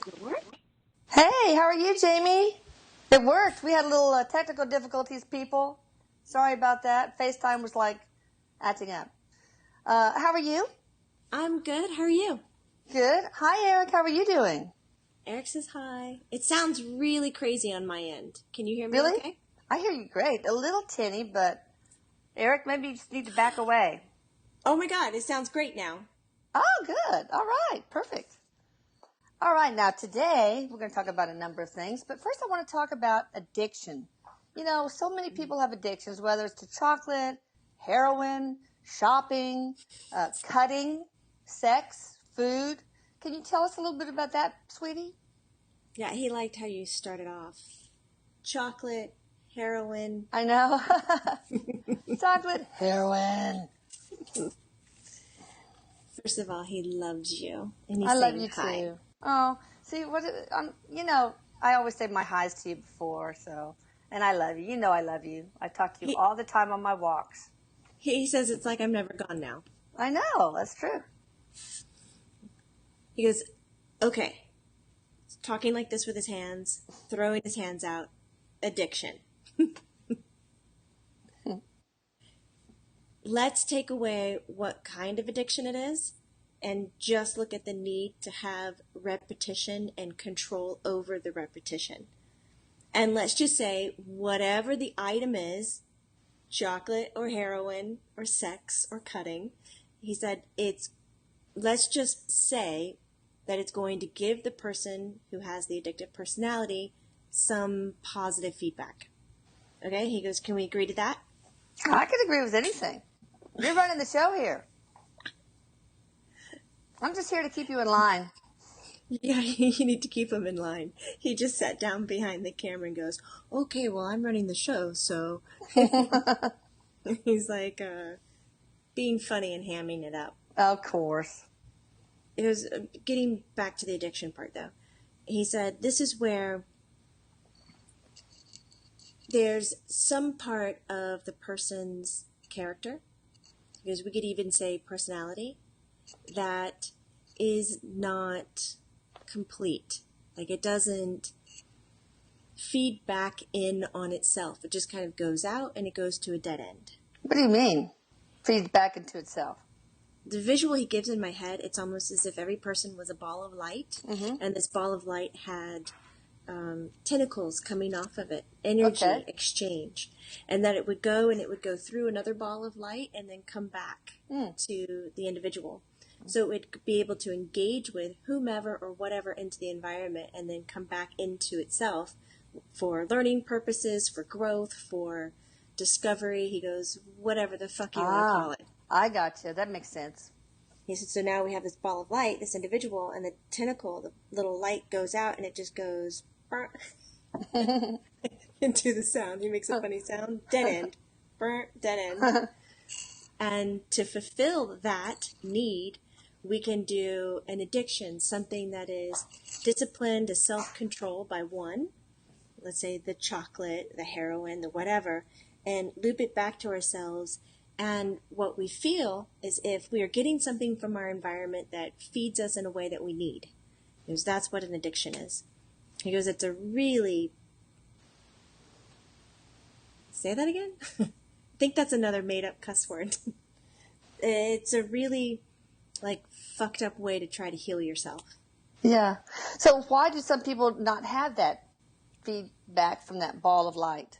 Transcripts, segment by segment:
It worked? Hey, how are you, Jamie? It worked. We had a little technical difficulties, people. Sorry about that. FaceTime was like acting up. How are you? I'm good. How are you? Good. Hi, Eric. How are you doing? Eric says hi. It sounds really crazy on my end. Can you hear me Really? okay? I hear you great. A little tinny, but Eric, maybe you just need to back away. Oh my God, it sounds great now. Oh, good. All right. Perfect. All right. Now, today we're going to talk about a number of things, but first I want to talk about addiction. You know, so many people have addictions, whether it's to chocolate, heroin, shopping, cutting, sex, food. Can you tell us a little bit about that, sweetie? Yeah, he liked how you started off. Chocolate, heroin. I know. Chocolate, heroin. First of all, he loves you. And he's I love saying you hi. too. Oh, see, I always say my highs to you before, so, and I love you. You know I love you. I talk to you He, all the time on my walks. he says it's like I'm never gone now. I know, that's true. He goes, okay. Talking like this with his hands, throwing his hands out. Addiction. Let's take away what kind of addiction it is and just look at the need to have repetition and control over the repetition. And let's just say whatever the item is, chocolate or heroin or sex or cutting, he said let's just say that it's going to give the person who has the addictive personality some positive feedback. Okay, he goes, can we agree to that? I could agree with anything. You're running the show here. I'm just here to keep you in line. Yeah, you need to keep him in line. He just sat down behind the camera and goes, okay, well, I'm running the show, so he's like being funny and hamming it up. Of course. It was getting back to the addiction part, though. He said, this is where there's some part of the person's character, because we could even say personality, that is not complete. Like it doesn't feed back in on itself. It just kind of goes out and it goes to a dead end. What do you mean? Feeds back into itself. The visual he gives in my head, it's almost as if every person was a ball of light, and this ball of light had tentacles coming off of it, energy exchange, and that it would go through another ball of light and then come back to the individual. So it would be able to engage with whomever or whatever into the environment and then come back into itself for learning purposes, for growth, for discovery. He goes, whatever the fuck you want to call it. I gotcha. That makes sense. He said, so now we have this ball of light, this individual, and the tentacle, the little light goes out and it just goes into the sound. He makes a funny sound. Dead end. Dead end. And to fulfill that need, we can do an addiction, something that is disciplined to self-control by one, let's say the chocolate, the heroin, the whatever, and loop it back to ourselves. And what we feel is if we are getting something from our environment that feeds us in a way that we need. Because that's what an addiction is. He goes, it's a really... Say that again? I think that's another made-up cuss word. It's a really, fucked up way to try to heal yourself. Yeah. So why do some people not have that feedback from that ball of light?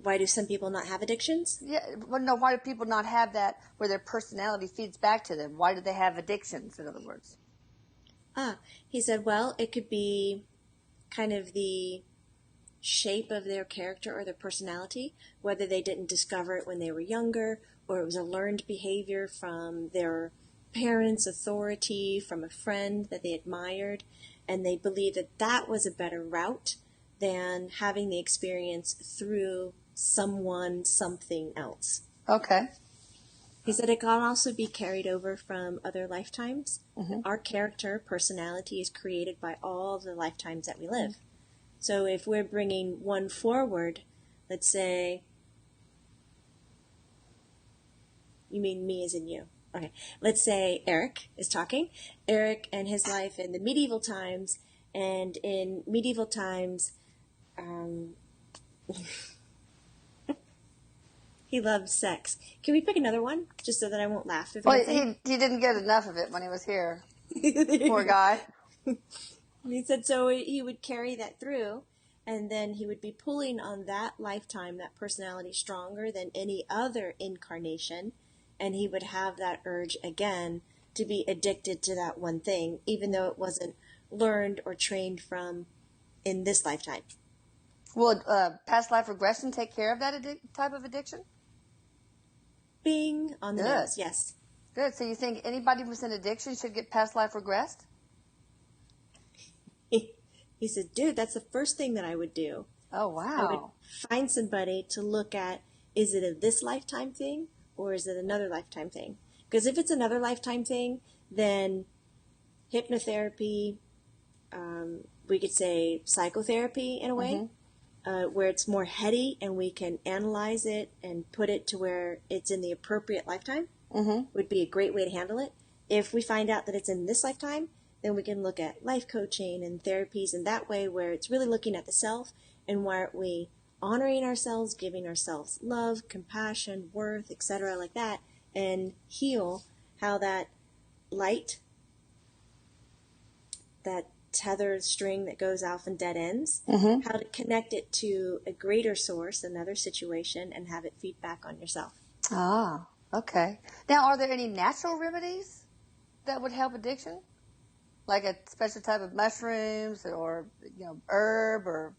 Why do some people not have addictions? Yeah. Well, no, why do people not have that where their personality feeds back to them? Why do they have addictions, in other words? He said, well, it could be kind of the shape of their character or their personality, whether they didn't discover it when they were younger, or it was a learned behavior from their parents' authority, from a friend that they admired, and they believed that that was a better route than having the experience through someone, something else. Okay. He said it can also be carried over from other lifetimes. Mm-hmm. Our character, personality is created by all the lifetimes that we live. So if we're bringing one forward, let's say, you mean me as in you? Okay, let's say Erik is talking. Erik and his life in the medieval times, and in medieval times, um, he loves sex. Can we pick another one, just so that I won't laugh if Well, nothing? he didn't get enough of it when he was here. Poor guy. He said so he would carry that through, and then he would be pulling on that lifetime, that personality stronger than any other incarnation, and he would have that urge again to be addicted to that one thing, even though it wasn't learned or trained from in this lifetime. Would past life regression take care of that type of addiction? Bing on the nose, yes. Good. So you think anybody with an addiction should get past life regressed? He said, dude, that's the first thing that I would do. Oh, wow. I would find somebody to look at, is it a this lifetime thing or is it another lifetime thing? Because if it's another lifetime thing, then hypnotherapy, we could say psychotherapy in a way, where it's more heady and we can analyze it and put it to where it's in the appropriate lifetime, would be a great way to handle it. If we find out that it's in this lifetime, then we can look at life coaching and therapies in that way where it's really looking at the self and why aren't we honoring ourselves, giving ourselves love, compassion, worth, etc. like that, and heal how that light, that tethered string that goes off and dead ends, how to connect it to a greater source, another situation, and have it feed back on yourself. Ah, okay. Now, are there any natural remedies that would help addiction? Like a special type of mushrooms or, herb or...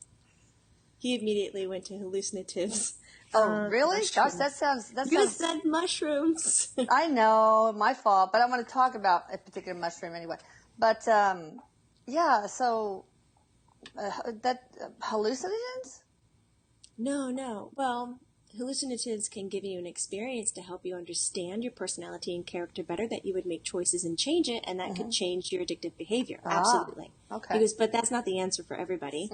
He immediately went to hallucinatives. Oh, really? Mushrooms. Gosh, that sounds... You said mushrooms. I know, my fault, but I want to talk about a particular mushroom anyway. But, yeah, so hallucinogens? No. Well, hallucinatives can give you an experience to help you understand your personality and character better, that you would make choices and change it, and that could change your addictive behavior. Absolutely. Okay. But that's not the answer for everybody.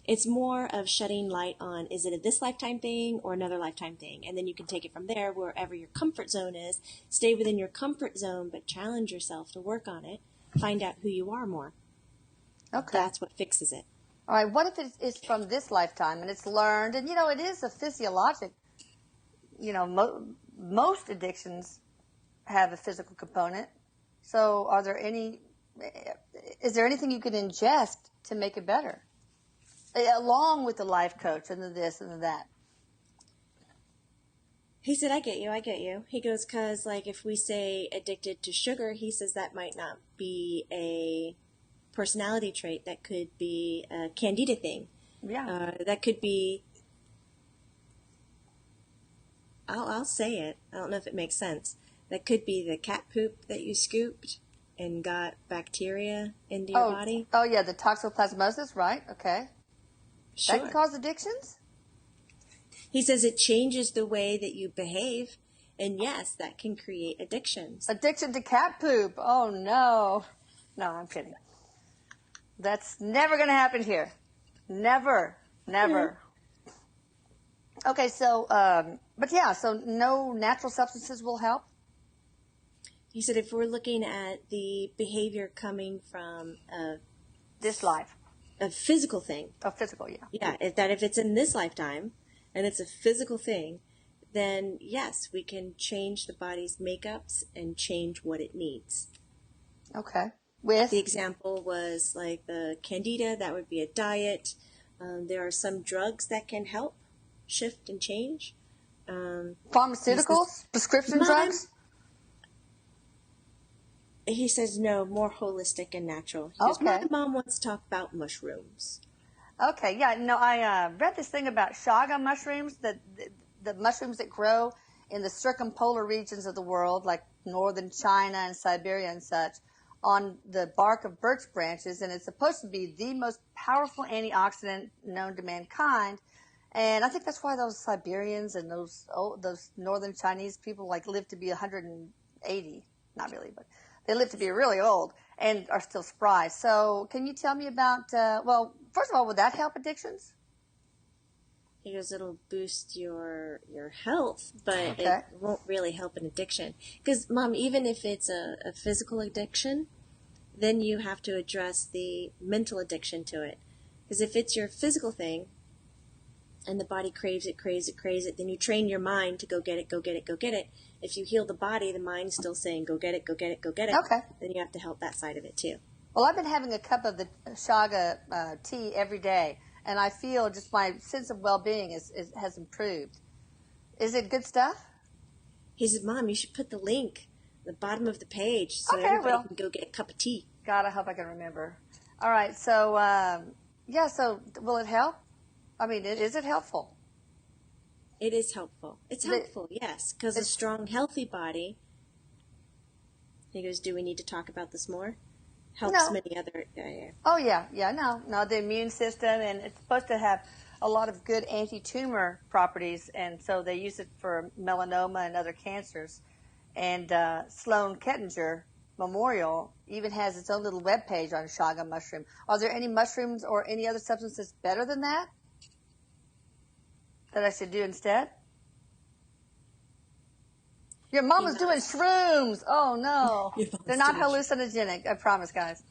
It's more of shedding light on, is it a this lifetime thing or another lifetime thing? And then you can take it from there, wherever your comfort zone is. Stay within your comfort zone, but challenge yourself to work on it. Find out who you are more. Okay. That's what fixes it. All right, what if it's from this lifetime and it's learned, and, it is a physiologic, most addictions have a physical component. So is there anything you can ingest to make it better? Along with the life coach and the this and the that. He said, I get you. He goes, because, if we say addicted to sugar, he says that might not be a personality trait. That could be a Candida thing. Yeah. That could be, I'll say it. I don't know if it makes sense. That could be the cat poop that you scooped and got bacteria into your body. Oh, yeah, the toxoplasmosis, right? Okay. Sure. That can cause addictions? He says it changes the way that you behave, and yes, that can create addictions. Addiction to cat poop. Oh, no. No, I'm kidding. That's never going to happen here. Never. Okay, so, so no natural substances will help? He said if we're looking at the behavior coming from this life, a physical thing. A physical, yeah. Yeah, if it's in this lifetime and it's a physical thing, then yes, we can change the body's makeups and change what it needs. Okay. The example was like the Candida, that would be a diet. There are some drugs that can help shift and change. Pharmaceuticals? Prescription drugs? He says no, more holistic and natural. He goes, my mom wants to talk about mushrooms. Okay, yeah. No, I read this thing about chaga mushrooms, the mushrooms that grow in the circumpolar regions of the world, like northern China and Siberia and such, on the bark of birch branches, and it's supposed to be the most powerful antioxidant known to mankind. And I think that's why those Siberians and those northern Chinese people live to be 180. Not really, but they live to be really old and are still spry. So can you tell me about, first of all, would that help addictions? He goes, it'll boost your health, but Okay. it won't really help an addiction. Because, Mom, even if it's a physical addiction, then you have to address the mental addiction to it. Because if it's your physical thing, and the body craves it, then you train your mind to go get it, go get it, go get it. If you heal the body, the mind's still saying, go get it, go get it, go get it. Okay. Then you have to help that side of it too. Well, I've been having a cup of the chaga tea every day, and I feel just my sense of well-being has improved. Is it good stuff? He said, Mom, you should put the link at the bottom of the page so everybody can go get a cup of tea. God, I hope I can remember. All right, so, so will it help? I mean, is it helpful? It is helpful. It's helpful, yes, because a strong, healthy body, he goes, do we need to talk about this more? Helps many other... Oh, yeah, no, the immune system, and it's supposed to have a lot of good anti-tumor properties, and so they use it for melanoma and other cancers. And Sloan Kettinger Memorial even has its own little webpage on chaga mushroom. Are there any mushrooms or any other substances better than that I should do instead? Your mom is doing shrooms. Oh, no. They're not hallucinogenic, I promise, guys.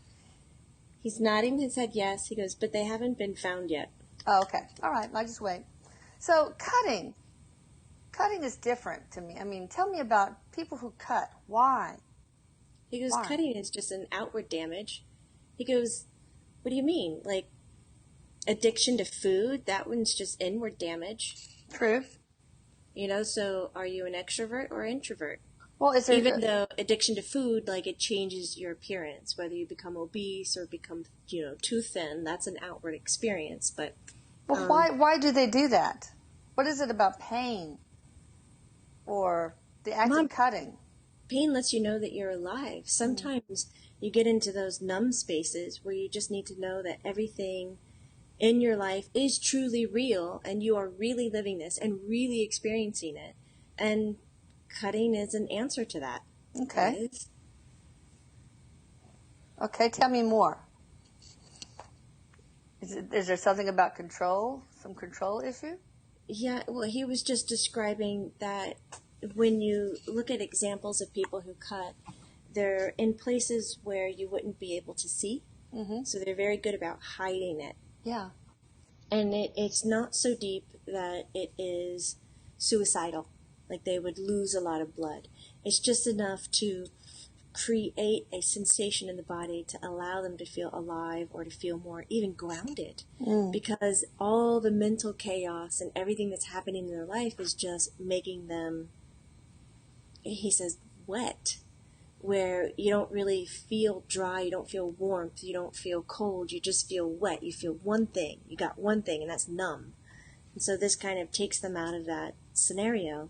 He's nodding his head yes. He goes, but they haven't been found yet. Oh, okay. All right. I'll just wait. So cutting. Cutting is different to me. I mean, tell me about people who cut. Why? He goes, cutting is just an outward damage. He goes, what do you mean? Like addiction to food? That one's just inward damage. True. You know, so are you an extrovert or introvert? Well, even though addiction to food, like it changes your appearance, whether you become obese or become, too thin, that's an outward experience. But why do they do that? What is it about pain or the act of cutting? Pain lets you know that you're alive. Sometimes you get into those numb spaces where you just need to know that everything in your life is truly real and you are really living this and really experiencing it. And cutting is an answer to that. Okay. Okay, tell me more. Is there something about control, some control issue? Yeah, well, he was just describing that when you look at examples of people who cut, they're in places where you wouldn't be able to see. Mm-hmm. So they're very good about hiding it. Yeah. And it's not so deep that it is suicidal. Like they would lose a lot of blood. It's just enough to create a sensation in the body to allow them to feel alive or to feel more even grounded. Because all the mental chaos and everything that's happening in their life is just making them, he says, wet. Where you don't really feel dry, you don't feel warmth, you don't feel cold, you just feel wet. You feel one thing. You got one thing, and that's numb. And so this kind of takes them out of that scenario.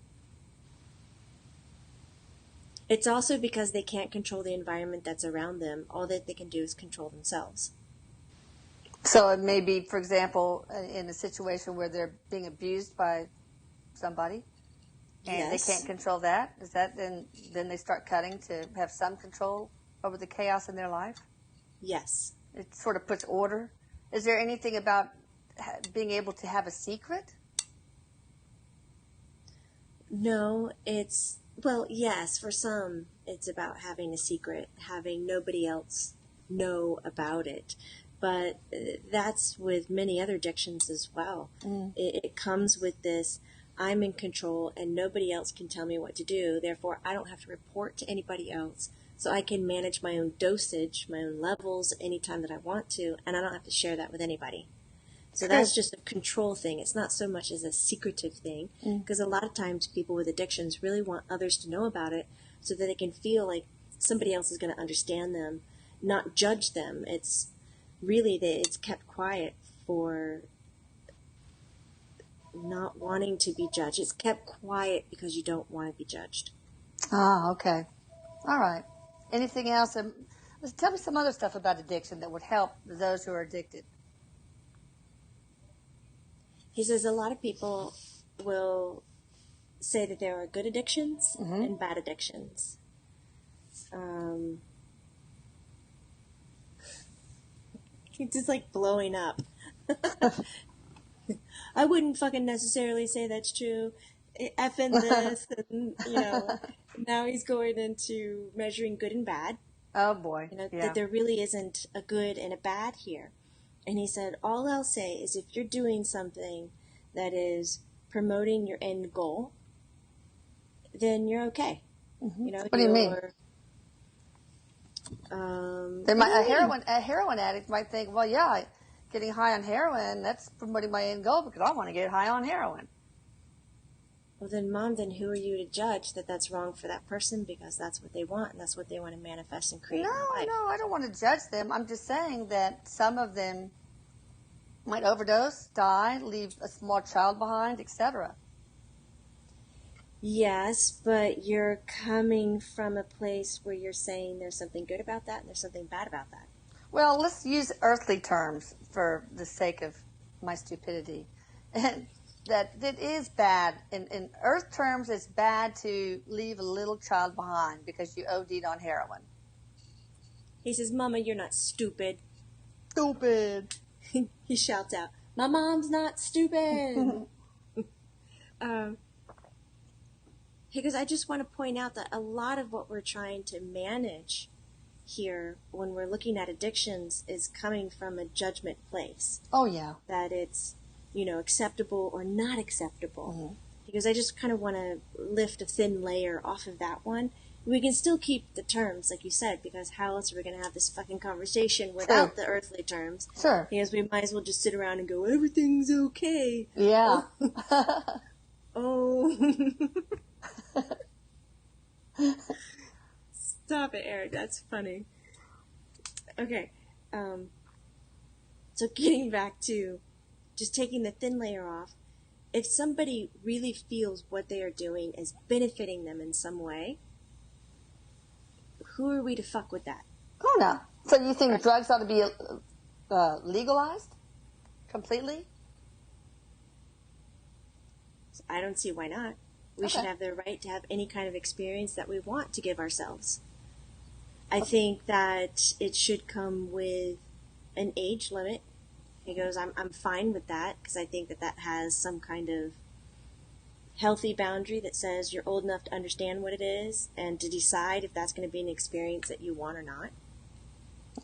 It's also because they can't control the environment that's around them. All that they can do is control themselves. So it may be, for example, in a situation where they're being abused by somebody, and they can't control that. Is that then they start cutting to have some control over the chaos in their life? Yes. It sort of puts order. Is there anything about being able to have a secret? No, well, yes, for some, it's about having a secret, having nobody else know about it. But that's with many other addictions as well. It comes with this, I'm in control and nobody else can tell me what to do. Therefore, I don't have to report to anybody else. So I can manage my own dosage, my own levels anytime that I want to, and I don't have to share that with anybody. So that's just a control thing. It's not so much as a secretive thing, because a lot of times people with addictions really want others to know about it so that they can feel like somebody else is going to understand them, not judge them. It's really that it's kept quiet for not wanting to be judged. It's kept quiet because you don't want to be judged. Ah, okay. All right. Anything else? Tell me some other stuff about addiction that would help those who are addicted. He says a lot of people will say that there are good addictions and bad addictions. He's just like blowing up. I wouldn't fucking necessarily say that's true. Effing this, and, now he's going into measuring good and bad. Oh, boy. That there really isn't a good and a bad here. And he said, all I'll say is if you're doing something that is promoting your end goal, then you're okay. Mm-hmm. What do you mean? A heroin addict might think, well, yeah, getting high on heroin, that's promoting my end goal because I want to get high on heroin. Well, then, Mom, then who are you to judge that that's wrong for that person because that's what they want and that's what they want to manifest and create in their life? No, I don't want to judge them. I'm just saying that some of them might overdose, die, leave a small child behind, etc. Yes, but you're coming from a place where you're saying there's something good about that and there's something bad about that. Well, let's use earthly terms for the sake of my stupidity. And that it is bad. In earth terms, it's bad to leave a little child behind because you OD'd on heroin. He says, Mama, you're not stupid. Stupid. He shouts out, my mom's not stupid. He goes, I just want to point out that a lot of what we're trying to manage here when we're looking at addictions is coming from a judgment place. Oh, yeah. That it's, acceptable or not acceptable. Mm-hmm. He goes, I just kind of want to lift a thin layer off of that one. We can still keep the terms, like you said, because how else are we going to have this fucking conversation without the earthly terms? Sure. He goes, we might as well just sit around and go, everything's okay. Yeah. Oh. Stop it, Eric. That's funny. Okay. So getting back to just taking the thin layer off, if somebody really feels what they are doing is benefiting them in some way, who are we to fuck with that? Oh, no. So you think drugs ought to be legalized completely? I don't see why not. We should have the right to have any kind of experience that we want to give ourselves. I think that it should come with an age limit. He goes, I'm fine with that because I think that has some kind of healthy boundary that says you're old enough to understand what it is and to decide if that's going to be an experience that you want or not.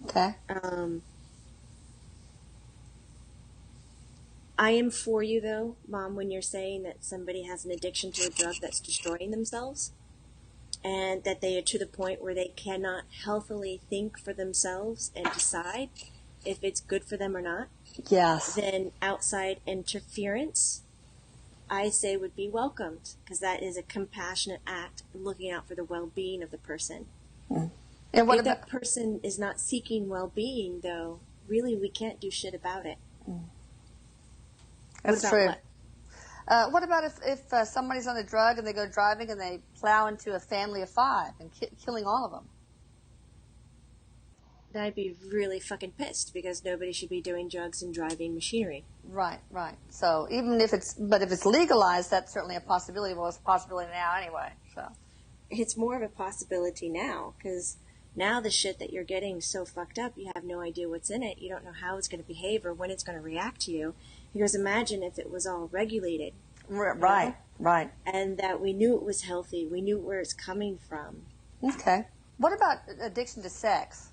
Okay. I am for you, though, Mom, when you're saying that somebody has an addiction to a drug that's destroying themselves and that they are to the point where they cannot healthily think for themselves and decide if it's good for them or not. Yes. Then outside interference, I say, would be welcomed because that is a compassionate act looking out for the well-being of the person. Mm. And what if that person is not seeking well-being, though, really we can't do shit about it. Mm. That's true. What about if somebody's on a drug and they go driving and they plow into a family of 5 and killing all of them? Then I'd be really fucking pissed because nobody should be doing drugs and driving machinery. Right. So even if it's legalized, that's certainly a possibility. Well, it's a possibility now anyway. So it's more of a possibility now because now the shit that you're getting is so fucked up, you have no idea what's in it. You don't know how it's going to behave or when it's going to react to you. He goes, imagine if it was all regulated. Right. And that we knew it was healthy. We knew where it's coming from. Okay. What about addiction to sex?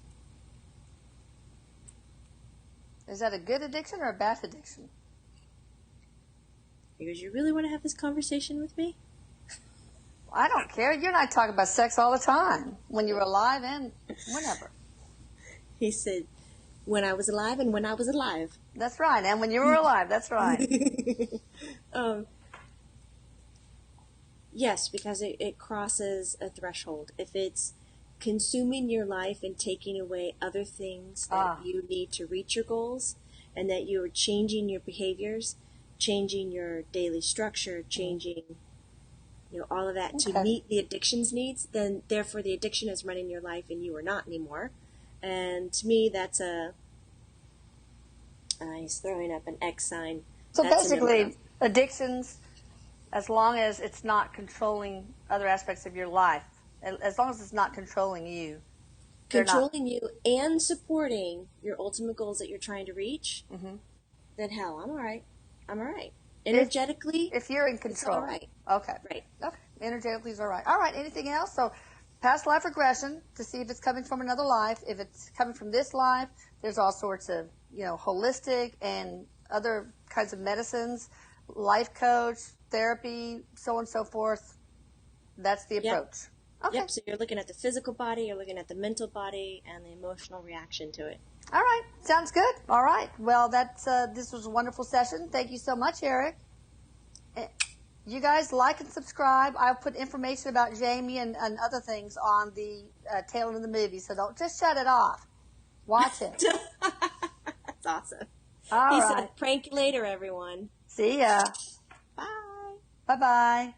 Is that a good addiction or a bad addiction? He goes, you really want to have this conversation with me? I don't care. You and I talk about sex all the time, when you were alive and whenever. He said, when I was alive and when I was alive. That's right, and when you were alive, that's right. Yes, because it crosses a threshold. If it's consuming your life and taking away other things that you need to reach your goals, and that you're changing your behaviors, changing your daily structure, changing all of that to meet the addiction's needs, then therefore the addiction is running your life and you are not anymore. And to me, that's he's throwing up an X sign. So that's basically, addictions, as long as it's not controlling other aspects of your life, as long as it's not controlling you. Controlling you and supporting your ultimate goals that you're trying to reach, then hell, I'm all right. I'm all right. Energetically, if you're in control. It's all right. Okay. Right. Okay. Energetically is all right. All right. Anything else? So past life regression to see if it's coming from another life. If it's coming from this life, there's all sorts of, holistic and other kinds of medicines, life coach, therapy, so on and so forth. That's the approach. Yep. Okay. Yep. So you're looking at the physical body, you're looking at the mental body, and the emotional reaction to it. All right. Sounds good. All right. Well, this was a wonderful session. Thank you so much, Erik. You guys like and subscribe. I'll put information about Jamie and other things on the tail end of the movie, so don't just shut it off. Watch it. That's awesome. All right. He said, prank you later, everyone. See ya. Bye. Bye-bye.